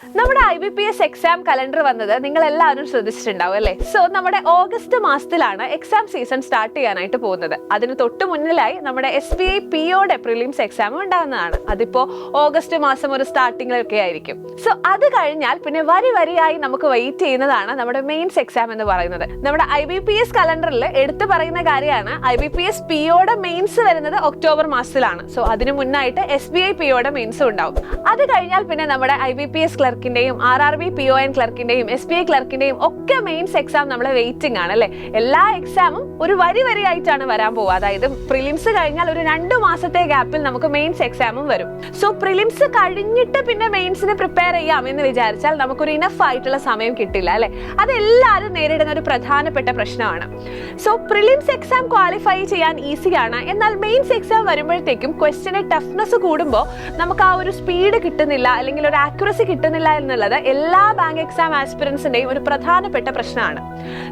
നമ്മുടെ IBPS exam calendar വന്നത് നിങ്ങൾ എല്ലാവരും ശ്രദ്ധിച്ചിട്ടുണ്ടാവും അല്ലേ? സോ നമ്മുടെ ഓഗസ്റ്റ് മാസത്തിലാണ് എക്സാം സീസൺ സ്റ്റാർട്ട് ചെയ്യാനായിട്ട് പോകുന്നത്. അതിന് തൊട്ട് മുന്നിലായി നമ്മുടെ SBI POയുടെ പ്രിലിംസ് എക്സാം ഉണ്ടാകുന്നതാണ്. അതിപ്പോ ഓഗസ്റ്റ് മാസം ഒരു സ്റ്റാർട്ടിങ്ങിലൊക്കെ ആയിരിക്കും. സോ അത് കഴിഞ്ഞാൽ പിന്നെ വരിയായി നമുക്ക് വെയിറ്റ് ചെയ്യുന്നതാണ് നമ്മുടെ മെയിൻസ് എക്സാം എന്ന് പറയുന്നത്. നമ്മുടെ IBPS കലണ്ടറിൽ എടുത്തു പറയുന്ന കാര്യമാണ് IBPS POയുടെ മെയിൻസ് വരുന്നത് ഒക്ടോബർ മാസത്തിലാണ്. സോ അതിന് മുന്നായിട്ട് SBI POയുടെ മെയിൻസും ഉണ്ടാവും. അത് കഴിഞ്ഞാൽ പിന്നെ നമ്മുടെ IBPS ക്ലർക്കിന്റെയും RRB PON ക്ലർക്കിന്റെയും SBI ക്ലർക്കിന്റെയും ഒക്കെ മെയിൻസ് എക്സാം നമ്മളെ വെയിറ്റിംഗ് ആണ് അല്ലെ? എല്ലാ എക്സാമും ഒരു വരിയായിട്ടാണ് വരാൻ പോവുക. അതായത് പ്രിലിംസ് കഴിഞ്ഞാൽ ഒരു 2 മാസത്തെ ഗ്യാപ്പിൽ നമുക്ക് മെയിൻസ് എക്സാമും വരും. സോ പ്രിലിംസ് കഴിഞ്ഞിട്ട് പിന്നെ മെയിൻസിന് പ്രിപ്പയർ ചെയ്യാം എന്ന് വിചാരിച്ചാൽ നമുക്കൊരു ഇനഫ് ആയിട്ടുള്ള സമയം കിട്ടില്ല അല്ലെ? അതെല്ലാവരും നേരിടുന്ന ഒരു പ്രധാനപ്പെട്ട പ്രശ്നമാണ്. സോ പ്രിലിംസ് എക്സാം ക്വാളിഫൈ ചെയ്യാൻ ഈസിയാണ്. എന്നാൽ മെയിൻസ് എക്സാം വരുമ്പോഴത്തേക്കും ക്വസ്റ്റ്യന് ടഫ്നെസ് കൂടുമ്പോൾ നമുക്ക് ആ ഒരു സ്പീഡ് കിട്ടുന്നില്ല, അല്ലെങ്കിൽ ഒരു ആക്യുറസി കിട്ടുന്നില്ല എന്നുള്ളത് എല്ലാ ബാങ്ക് എക്സാം ആസ്പിറൻസിന്റെയും ഒരു പ്രധാനപ്പെട്ട പ്രശ്നമാണ്.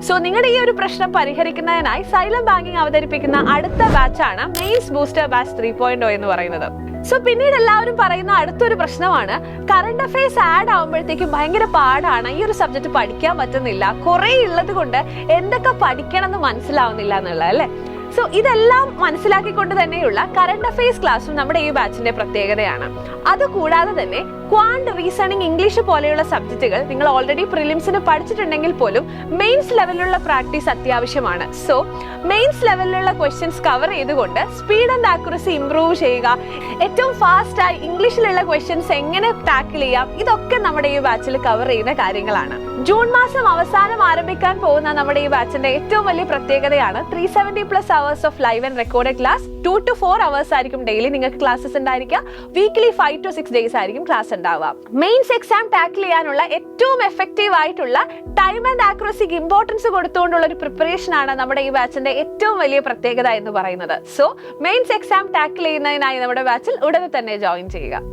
സോ നിങ്ങളുടെ ഈ ഒരു പ്രശ്നം പരിഹരിക്കുന്നതിനായി സൈലം ബാങ്കിങ് അവതരിപ്പിക്കുന്ന അടുത്ത ബാച്ചാണ് മെയിൻസ് ബൂസ്റ്റർ ബാച്ച് 3.0 എന്ന് പറയുന്നത്. സോ പിന്നീട് എല്ലാവരും പറയുന്ന അടുത്തൊരു പ്രശ്നമാണ് കറണ്ട് അഫയേഴ്സ് ആഡ് ആവുമ്പോഴത്തേക്കും ഭയങ്കര പാടാണ്, ഈ ഒരു സബ്ജക്ട് പഠിക്കാൻ പറ്റുന്നില്ല, കുറെ ഉള്ളത് കൊണ്ട് എന്തൊക്കെ പഠിക്കണം എന്ന് മനസ്സിലാവുന്നില്ല എന്നുള്ളത് അല്ലെ? സോ ഇതെല്ലാം മനസ്സിലാക്കിക്കൊണ്ട് തന്നെയുള്ള കറണ്ട് അഫയേഴ്സ് ക്ലാസ്സും നമ്മുടെ ഈ ബാച്ചിന്റെ പ്രത്യേകതയാണ്. അതുകൂടാതെ തന്നെ ക്വാണ്ട്, റീസണിംഗ്, ഇംഗ്ലീഷ് പോലെയുള്ള സബ്ജക്റ്റുകൾ നിങ്ങൾ ഓൾറെഡി പ്രിലിംസിന് പഠിച്ചിട്ടുണ്ടെങ്കിൽ പോലും മെയിൻസ് ലെവലിലുള്ള പ്രാക്ടീസ് അത്യാവശ്യമാണ്. സോ മെയിൻസ് ലെവലിലുള്ള ക്വസ്റ്റ്യൻസ് കവർ ചെയ്തുകൊണ്ട് സ്പീഡ് ആൻഡ് ആക്യുറസി ഇംപ്രൂവ് ചെയ്യുക, ഏറ്റവും ഫാസ്റ്റായി ഇംഗ്ലീഷിലുള്ള ക്വസ്റ്റ്യൻസ് എങ്ങനെ ടാക്കിൾ ചെയ്യാം, ഇതൊക്കെ നമ്മുടെ ഈ ബാച്ചിൽ കവർ ചെയ്യുന്ന കാര്യങ്ങളാണ്. ജൂൺ മാസം അവസാനം ആരംഭിക്കാൻ പോകുന്ന നമ്മുടെ ഈ ബാച്ചിന്റെ ഏറ്റവും വലിയ പ്രത്യേകതയാണ് 370+ hours of live and recorded class. 2 to 4 hours ആയിരിക്കും ഡെയിലി നിങ്ങൾക്ക് ക്ലാസ്സസ് ഉണ്ടായിരിക്കുക. വീക്ക്ലി 5 to 6 days ആയിരിക്കും ക്ലാസ് ഉണ്ടാവുക. മെയിൻസ് എക്സാം ടാക്കിൾ ചെയ്യാനുള്ള ഏറ്റവും എഫക്റ്റീവ് ആയിട്ടുള്ള ടൈം ആൻഡ് ആക്യുറസിക്ക് ഇമ്പോർട്ടൻസ് കൊടുത്തുകൊണ്ടുള്ള ഒരു പ്രിപ്പറേഷൻ ആണ് നമ്മുടെ ഈ ബാച്ചിന്റെ ഏറ്റവും വലിയ പ്രത്യേകത എന്ന് പറയുന്നത്. സോ മെയിൻസ് എക്സാം ടാക്കിൾ ചെയ്യുന്നതിനായി നമ്മുടെ ബാച്ചിൽ ഉടനെ തന്നെ ജോയിൻ ചെയ്യുക.